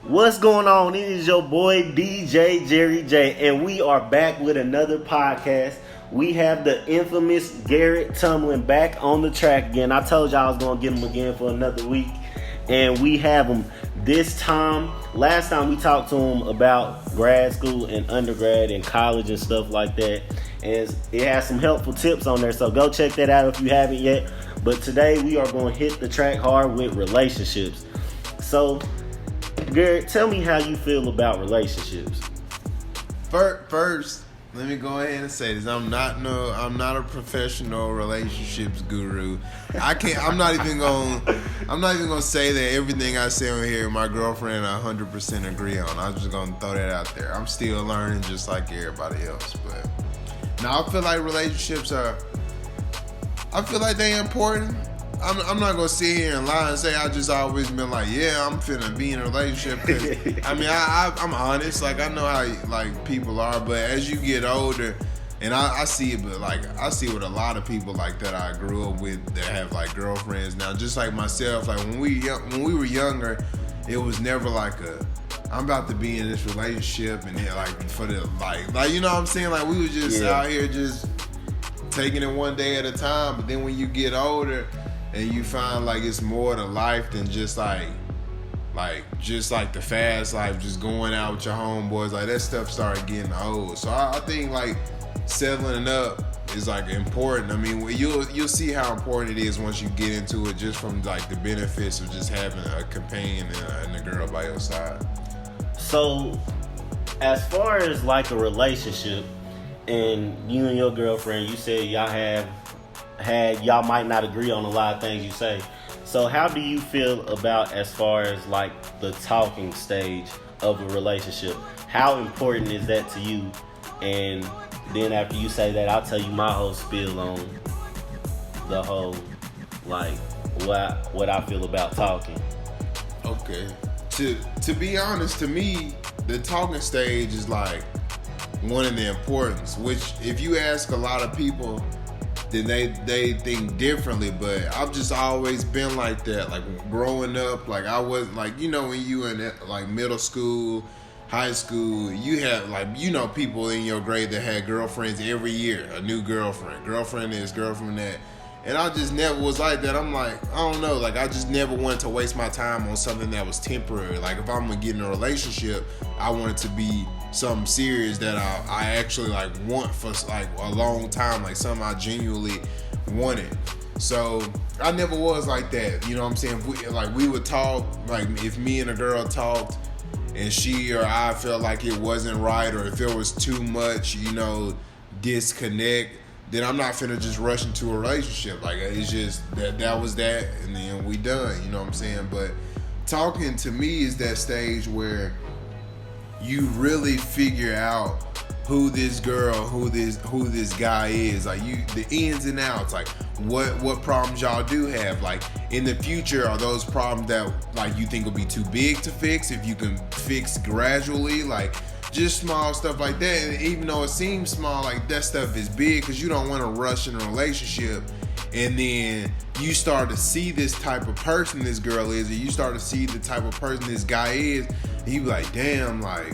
What's going on? It is your boy DJJerry, and we are back with another podcast. We have the infamous Garrett Tumlin back on the track again. I told y'all I was going to get him again for another week, and we have him this time. Last time we talked to him about grad school and undergrad and college and stuff like that, and it has some helpful tips on there, so go check that out if you haven't yet. But today we are going to hit the track hard with relationships. So Garrett, tell me how you feel about relationships. First, let me go ahead and say this: I'm not a professional relationships guru. I'm not even gonna say that everything I say on here, my girlfriend 100% agree on. I'm just gonna throw that out there. I'm still learning, just like everybody else. But now I feel like relationships they important. I'm not gonna sit here and lie and say I just always been like, yeah, I'm finna be in a relationship. Cause I mean, I'm honest. Like, I know how like people are, but as you get older, and I see it, but like I see with a lot of people like that I grew up with that have like girlfriends now. Just like myself, like when we were younger, it was never like I'm about to be in this relationship and then like for the like you know what I'm saying? Like we was just out here just taking it one day at a time. But then when you get older and you find like it's more to life than just like the fast life, just going out with your homeboys, like that stuff started getting old. So I think like settling up is like important. I mean, you'll see how important it is once you get into it, just from like the benefits of just having a companion and a girl by your side. So as far as like a relationship, and you and your girlfriend, you said y'all might not agree on a lot of things you say. So how do you feel about as far as like the talking stage of a relationship? How important is that to you? And then after you say that, I'll tell you my whole spiel on the whole, like, what I feel about talking. Okay. To be honest, to me, the talking stage is like one of the importance, which if you ask a lot of people, then they think differently. But I've just always been like that. Like growing up, like I was like, you know, when you in like middle school, high school, you had like, you know, people in your grade that had girlfriends every year, a new girlfriend this, girlfriend that. And I just never was like that. I'm like, I don't know, like I just never wanted to waste my time on something that was temporary. Like if I'm gonna get in a relationship, I want it to be something serious that I actually like want for like a long time, like something I genuinely wanted. So I never was like that, you know what I'm saying? We would talk, like if me and a girl talked and she or I felt like it wasn't right, or if there was too much, you know, disconnect, then I'm not finna just rush into a relationship. Like it's just that was that, and then we done, you know what I'm saying? But talking to me is that stage where you really figure out who this girl, who this guy is, like the ins and outs, like what problems y'all do have, like in the future, are those problems that like you think will be too big to fix, if you can fix gradually, like just small stuff like that. And even though it seems small, like that stuff is big, because you don't want to rush in a relationship and then you start to see this type of person this girl is, or you start to see the type of person this guy is, and you be like, damn, like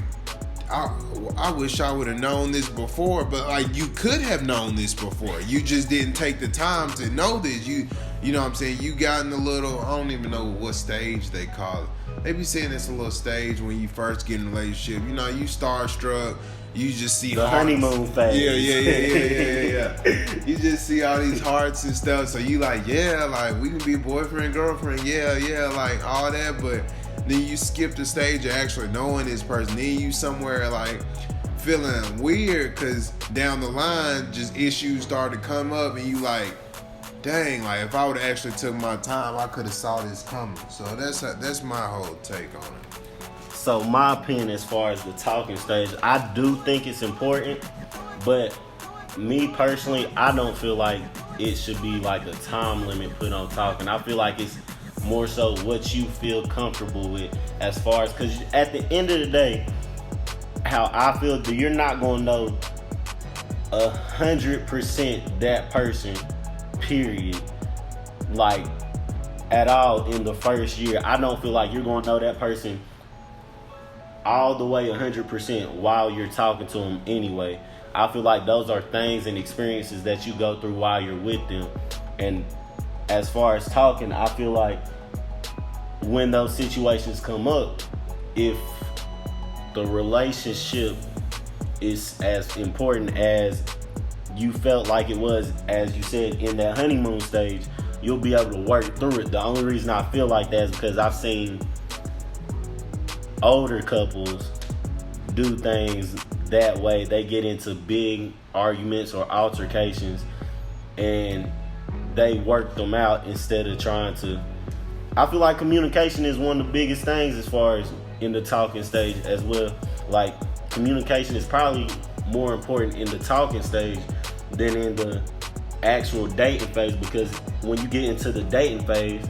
I wish I would have known this before. But like you could have known this before, you just didn't take the time to know this. You know what I'm saying, you got in a little, I don't even know what stage they call it. They be saying it's a little stage when you first get in a relationship. You know, you starstruck. You just see the hearts. Honeymoon phase. Yeah. You just see all these hearts and stuff. So you like, yeah, like we can be boyfriend, girlfriend. Yeah, like all that. But then you skip the stage of actually knowing this person. Then you somewhere like feeling weird because down the line, just issues start to come up, and you like, dang, like if I would have actually took my time, I could have saw this coming. So that's my whole take on it. So my opinion as far as the talking stage, I do think it's important, but me personally, I don't feel like it should be like a time limit put on talking. I feel like it's more so what you feel comfortable with, as far as, because at the end of the day, how I feel, that you're not gonna know 100% that person, period, like at all in the first year. I don't feel like you're gonna know that person all the way 100% while you're talking to them anyway. I feel like those are things and experiences that you go through while you're with them. And as far as talking, I feel like when those situations come up, if the relationship is as important as you felt like it was, as you said, in that honeymoon stage, you'll be able to work through it. The only reason I feel like that is because I've seen older couples do things that way. They get into big arguments or altercations and they work them out instead of trying to. I feel like communication is one of the biggest things as far as in the talking stage as well. Like, communication is probably more important in the talking stage than in the actual dating phase, because when you get into the dating phase,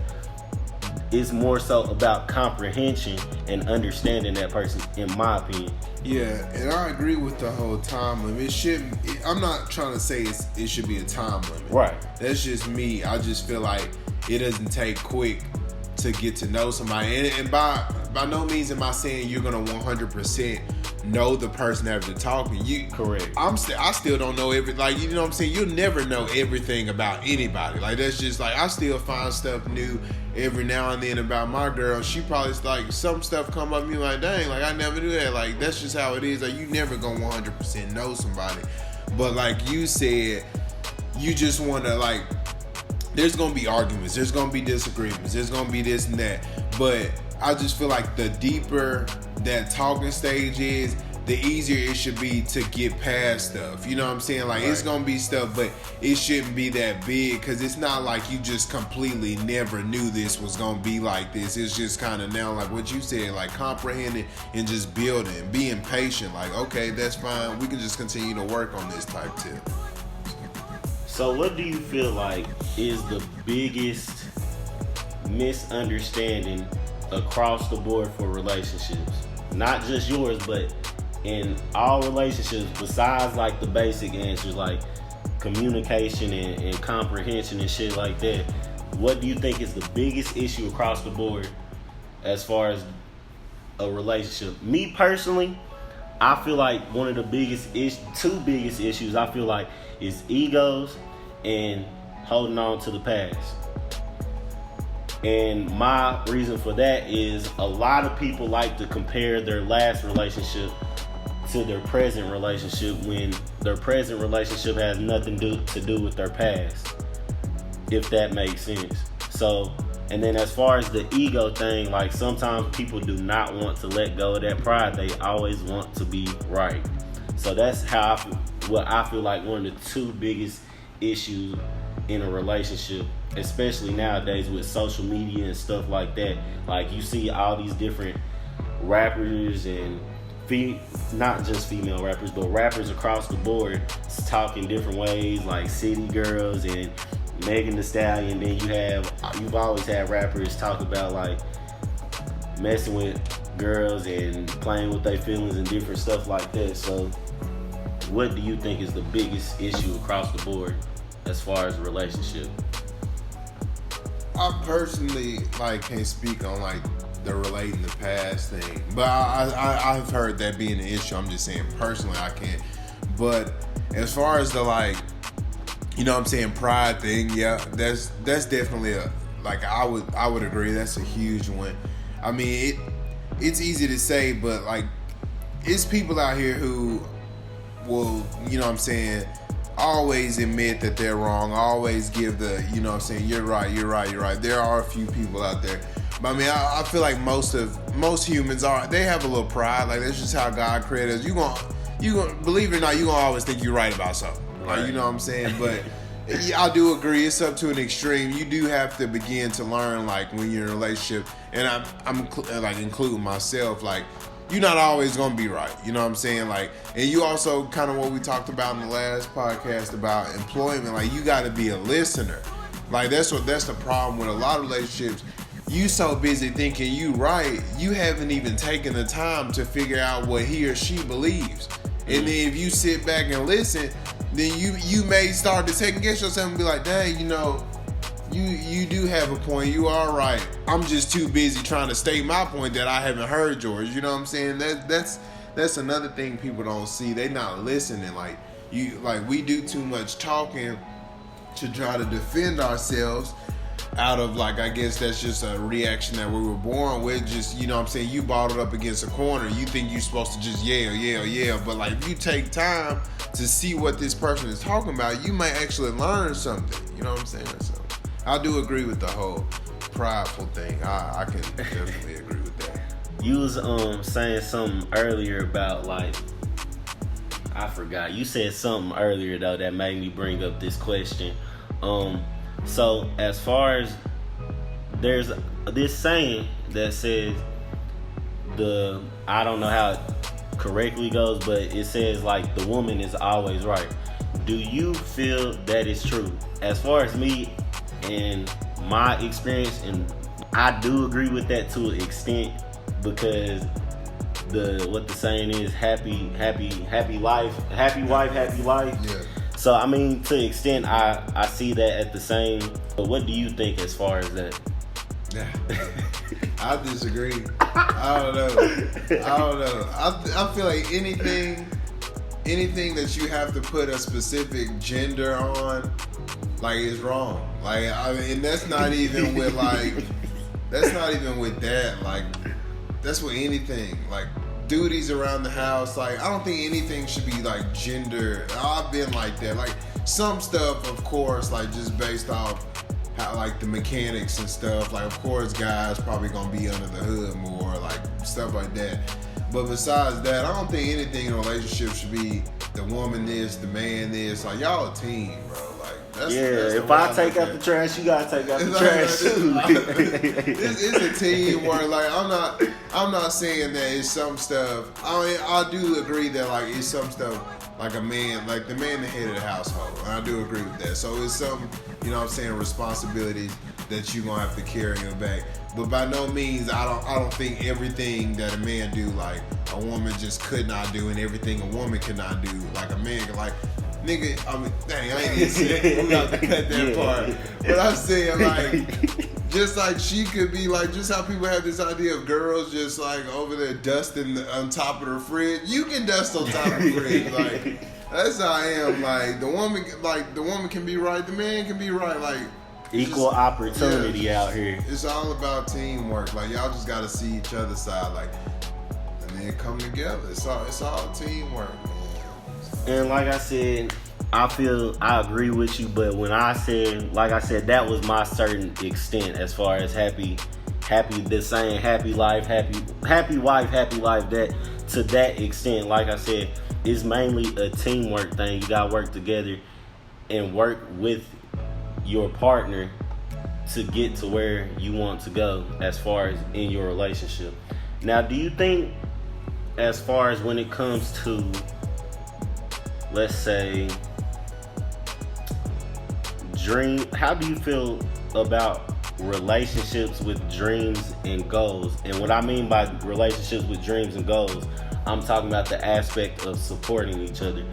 it's more so about comprehension and understanding that person, in my opinion. Yeah, and I agree with the whole time limit. It shouldn't. I'm not trying to say it should be a time limit. Right. That's just me. I just feel like it doesn't take quick to get to know somebody. And by no means am I saying you're gonna 100% know the person after talking. Correct. I still don't know like, you know what I'm saying? You'll never know everything about anybody. Like, that's just like, I still find stuff new every now and then about my girl. She probably, like, some stuff come up and you're like, dang, like, I never knew that. Like, that's just how it is. Like, you never gonna 100% know somebody. But like you said, you just wanna, like, there's gonna be arguments, there's gonna be disagreements, there's gonna be this and that. But I just feel like the deeper that talking stage is, the easier it should be to get past stuff. You know what I'm saying? Like, right. It's gonna be stuff, but it shouldn't be that big, because it's not like you just completely never knew this was gonna be like this. It's just kind of now, like what you said, like comprehending and just building, being patient. Like, okay, that's fine. We can just continue to work on this type tip. So what do you feel like is the biggest misunderstanding across the board for relationships? Not just yours, but in all relationships, besides like the basic answers like communication and comprehension and shit like that. What do you think is the biggest issue across the board as far as a relationship? Me personally, I feel like one of the two biggest issues I feel like is egos and holding on to the past. And my reason for that is a lot of people like to compare their last relationship to their present relationship when their present relationship has nothing to do with their past, if that makes sense. So, and then as far as the ego thing, like sometimes people do not want to let go of that pride. They always want to be right. So that's how what I feel like one of the two biggest issues in a relationship, especially nowadays with social media and stuff like that. Like, you see all these different rappers and not just female rappers, but rappers across the board talking different ways, like City Girls and Megan Thee Stallion. Then you've always had rappers talk about like messing with girls and playing with their feelings and different stuff like that. So what do you think is the biggest issue across the board as far as a relationship? I personally can't speak on the relating the past thing, but I've heard that being an issue. I'm just saying personally I can't. But as far as the pride thing, yeah, that's definitely I would agree that's a huge one. I mean, it's easy to say, but it's people out here who will, always admit that they're wrong, always give the, you're right. There are a few people out there. But I mean, I feel like most humans they have a little pride. Like, that's just how God created us. You gonna believe it or not, you gonna always think you're right about something. Right. You know what I'm saying? But I do agree, it's up to an extreme. You do have to begin to learn, when you're in a relationship, and I'm including myself, you're not always gonna be right. You know what I'm saying? And you also kind of what we talked about in the last podcast about employment. You got to be a listener. That's the problem with a lot of relationships. You so busy thinking you right, you haven't even taken the time to figure out what he or she believes. And then if you sit back and listen, then you may start to second guess yourself and be like, dang, you do have a point. You are right. I'm just too busy trying to state my point that I haven't heard yours. You know what I'm saying? That's another thing people don't see. They not listening. Like we do too much talking to try to defend ourselves out of, like, I guess that's just a reaction that we were born with. Just, you know what I'm saying, you bottled up against a corner. You think you're supposed to just yell. But like, if you take time to see what this person is talking about, you might actually learn something. You know what I'm saying? So I do agree with the whole prideful thing. I can definitely agree with that. You was saying something earlier about, like, I forgot. You said something earlier though that made me bring up this question. So as far as, there's this saying that says, I don't know how it correctly goes, but it says, like, the woman is always right. Do you feel that is true? As far as me and my experience, and I do agree with that to an extent, because what the saying is, happy life, happy wife, happy life. Yeah. So I mean, to an extent, I see that at the same. But what do you think as far as that? I disagree. I don't know. I feel like anything that you have to put a specific gender on, like, is wrong. Like, I mean, that's not even with, like, that's not even with that. Like, that's with anything. Like, duties around the house. Like, I don't think anything should be, like, gender. I've been like that. Like, some stuff, of course, like, just based off how, like, the mechanics and stuff. Like, of course, guys probably gonna be under the hood more, like, stuff like that. But besides that, I don't think anything in a relationship should be the woman this, the man this. Like, y'all a team, bro. Like, that's if I take out the trash, you gotta take out the trash too. This is a team where, like, I'm not saying that it's some stuff. I mean, I do agree that, like, it's some stuff, like, a man, like, the man, the head of the household. And I do agree with that. So it's some, you know what I'm saying, responsibilities that you gonna have to carry in your back. But by no means, I don't think everything that a man do, like, a woman just could not do, and everything a woman could not do, like, a man could, like, nigga, I mean, dang, I ain't even saying, we got to cut that part. But I'm saying, like, just like she could be, like, just how people have this idea of girls just, like, over there dusting on top of the fridge. You can dust on top of the fridge, like, that's how I am. Like, the woman can be right, the man can be right, like, equal opportunity out here. It's all about teamwork. Like, y'all just got to see each other's side, like, and then come together. It's all teamwork, man. And like I said, I agree with you, but when I said, like I said, that was my certain extent as far as happy, the saying, happy life, happy wife, happy life, that to that extent, like I said, it's mainly a teamwork thing. You gotta work together and work with your partner to get to where you want to go as far as in your relationship. Now, do you think, as far as when it comes to, let's say, how do you feel about relationships with dreams and goals? And what I mean by relationships with dreams and goals, I'm talking about the aspect of supporting each other.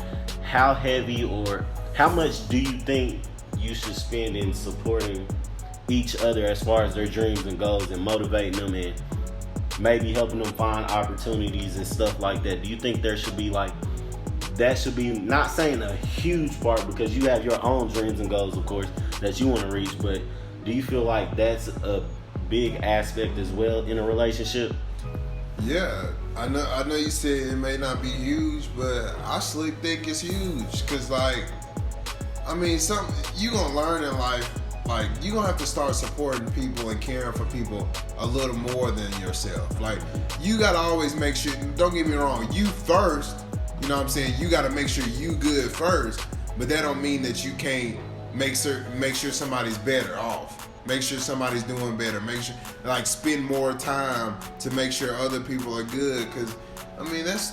How heavy or how much do you think you should spend in supporting each other as far as their dreams and goals, and motivating them and maybe helping them find opportunities and stuff like that? Do you think there should be, like, that should be, not saying a huge part, because you have your own dreams and goals, of course, that you want to reach, but do you feel like that's a big aspect as well in a relationship? Yeah, I know you said it may not be huge, but I actually think it's huge, because, like, I mean, you gonna learn in life, like, you gonna have to start supporting people and caring for people a little more than yourself. Like, you gotta always make sure, don't get me wrong, you first, you know what I'm saying, you gotta make sure you good first, but that don't mean that you can't make sure somebody's better off. Make sure somebody's doing better. Make sure, like, spend more time to make sure other people are good, because, I mean, that's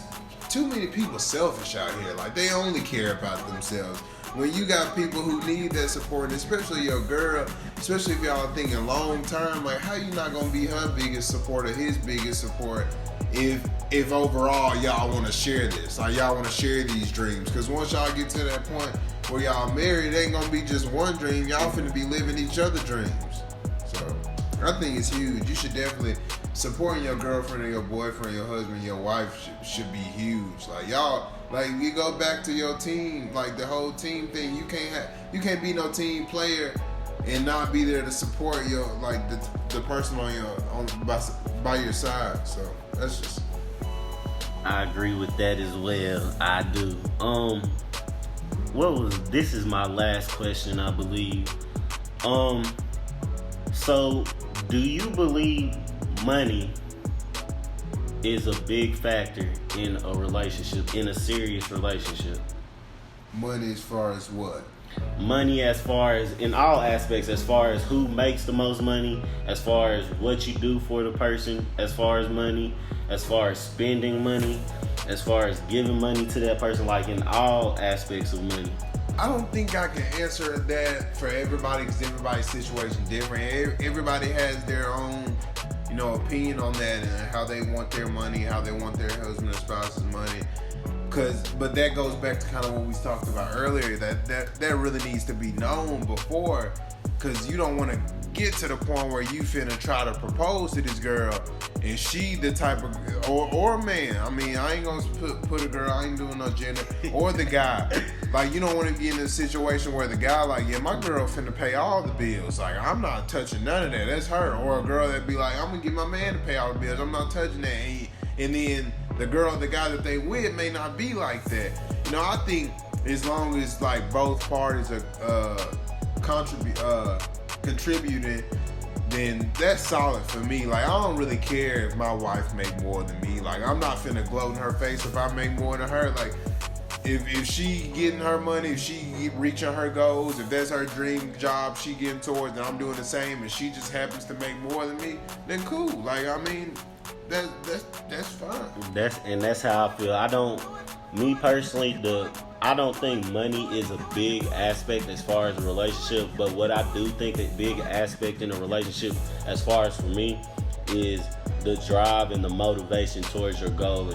too many people selfish out here. Like, they only care about themselves. When you got people who need that support, especially your girl, especially if y'all thinking long term, like, how you not gonna be her biggest supporter, his biggest support, if overall y'all want to share this, like, y'all want to share these dreams? Because once y'all get to that point, where y'all married, it ain't gonna be just one dream. Y'all finna be living each other's dreams. So I think it's huge. You should definitely supporting your girlfriend or your boyfriend, your husband, your wife should be huge. Like y'all, like you go back to your team, like the whole team thing. You can't be no team player and not be there to support your like the person by your side. So that's just. I agree with that as well. I do. This is my last question, I believe. So do you believe money is a big factor in a relationship, in a serious relationship? Money as far as what? Money as far as, in all aspects, as far as who makes the most money, as far as what you do for the person, as far as money, as far as spending money, as far as giving money to that person, like in all aspects of money. I don't think I can answer that for everybody because everybody's situation different. Everybody has their own, opinion on that and how they want their money, how they want their husband or spouse's money. But that goes back to kind of what we talked about earlier. That really needs to be known before, because you don't want to get to the point where you finna try to propose to this girl and she the type of or man. I mean, I ain't gonna put a girl. I ain't doing no gender or the guy. Like you don't want to get in a situation where the guy like, yeah, my girl finna pay all the bills. Like I'm not touching none of that. That's her. Or a girl that be like, I'm gonna get my man to pay all the bills. I'm not touching that. And then the guy that they with may not be like that. I think as long as like both parties are contributing, then that's solid for me. Like I don't really care if my wife make more than me. Like I'm not finna gloat in her face if I make more than her. Like if she getting her money, if she reaching her goals, if that's her dream job she getting towards, and I'm doing the same, and she just happens to make more than me, then cool. Like I mean, that's fine. That's how I feel. Me personally, I don't think money is a big aspect as far as a relationship, but what I do think a big aspect in a relationship as far as for me is the drive and the motivation towards your goal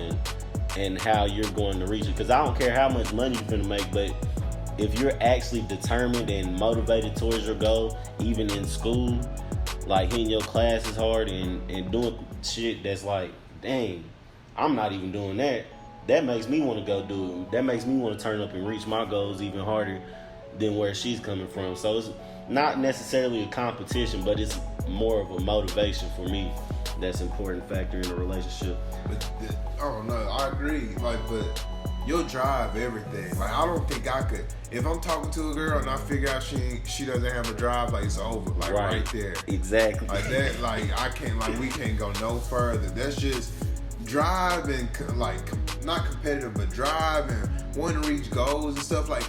and how you're going to reach it. Because I don't care how much money you're going to make, but if you're actually determined and motivated towards your goal, even in school, like hitting your classes hard and doing shit that's like, dang, I'm not even doing that. That makes me want to go do it. That makes me want to turn up and reach my goals even harder than where she's coming from. So it's not necessarily a competition, but it's more of a motivation for me. That's an important factor in a relationship. But I don't know. I agree. Like, but you'll drive everything. Like, I don't think I could. If I'm talking to a girl and I figure out she doesn't have a drive, like it's over. Like right there. Exactly. Like that. Like I can't. Like we can't go no further. That's just drive and like not competitive, but drive and want to reach goals and stuff like.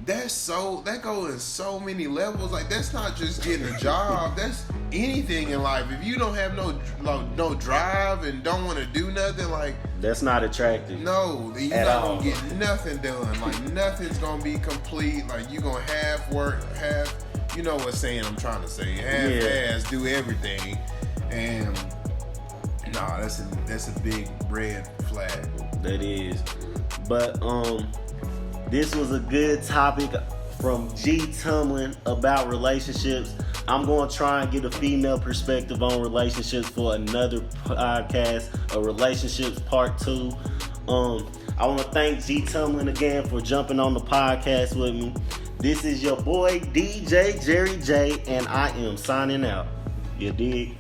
That goes in so many levels. Like that's not just getting a job. That's anything in life. If you don't have no drive and don't want to do nothing, like that's not attractive. No, you're not gonna get nothing done. Like nothing's gonna be complete. Like you gonna half work, you know what saying I'm trying to say, half-ass do everything, and nah, that's a big red flag. That is, but this was a good topic from G. Tumlin about relationships. I'm going to try and get a female perspective on relationships for another podcast, a relationships part 2. I want to thank G. Tumlin again for jumping on the podcast with me. This is your boy DJ Jerry J, and I am signing out. You dig?